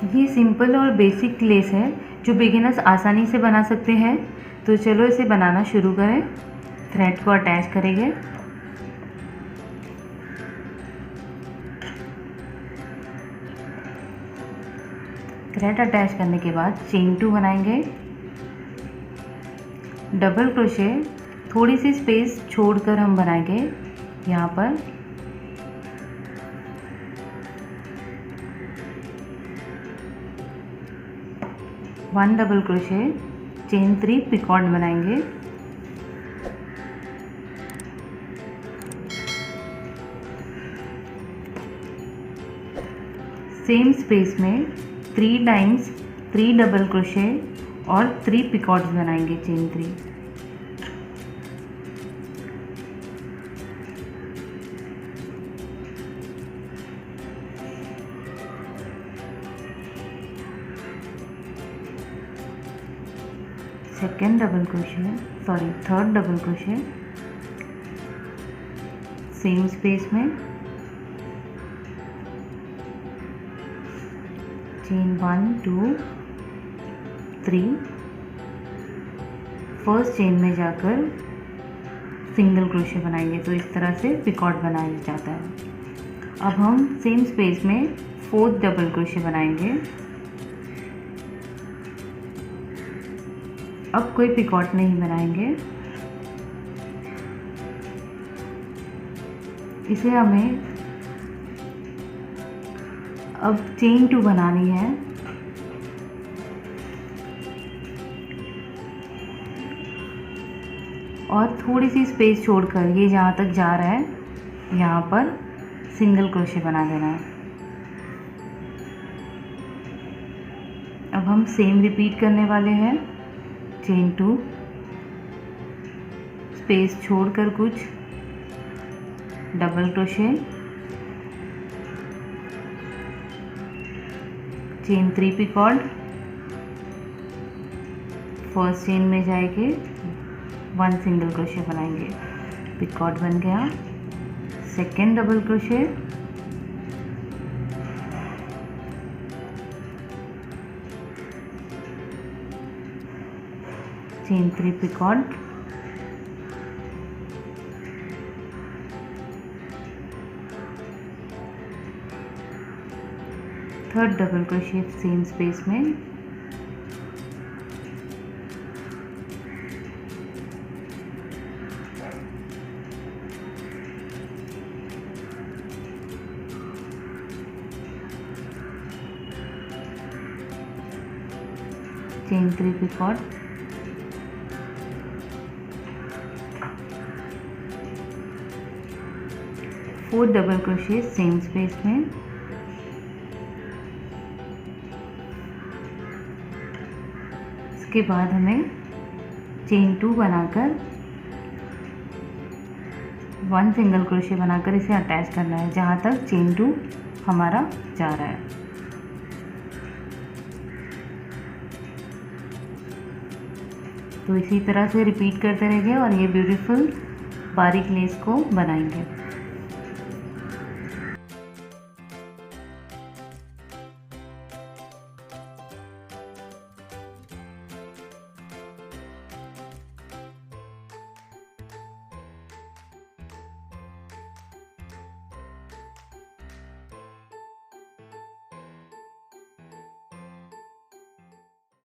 ये सिंपल और basic less है जो बिगिनर्स आसानी से बना सकते हैं। तो चलो इसे बनाना शुरू करें। थ्रेड को अटैच करेंगे। थ्रेड अटैच करने के बाद चेन 2 बनाएंगे। डबल क्रोशे थोड़ी सी स्पेस छोड़कर हम बनाएंगे। यहाँ पर 1 डबल क्रोशे, चेन 3 पिकॉर्ड बनाएंगे। सेम स्पेस में 3 टाइम्स 3 डबल क्रोशे और 3 पिकॉर्ड्स बनाएंगे chain 3। Second double crochet third double crochet, same space में चेन 1 2 3, फर्स्ट चेन में जाकर सिंगल क्रोशे बनाएंगे। तो इस तरह से पिकॉर्ड बनाया जाता है। अब हम सेम स्पेस में 4th डबल क्रोशे बनाएंगे। अब कोई पिकॉट नहीं बनाएंगे। इसे हमें अब चेन 2 बनानी है। और थोड़ी सी स्पेस छोड़कर ये जहाँ तक जा रहा है यहाँ पर सिंगल क्रोशे बना देना है। अब हम सेम रिपीट करने वाले हैं। चेन 2, स्पेस छोड़कर कुछ double crochet, chain 3 picot, first chain में जाएंगे 1 सिंगल क्रोशे बनाएंगे। पिकॉर्ड बन गया। Second double crochet, chain 3 picot, third double crochet same space में, chain 3 picot, fourth double crochet same space में, इसके बाद हमें चेन 2 बनाकर 1 सिंगल क्रोशे बनाकर इसे अटैच करना है जहाँ तक चेन 2 हमारा जा रहा है। तो इसी तरह से रिपीट करते रहेंगे और ये ब्यूटीफुल बारीक लेस को बनाएंगे।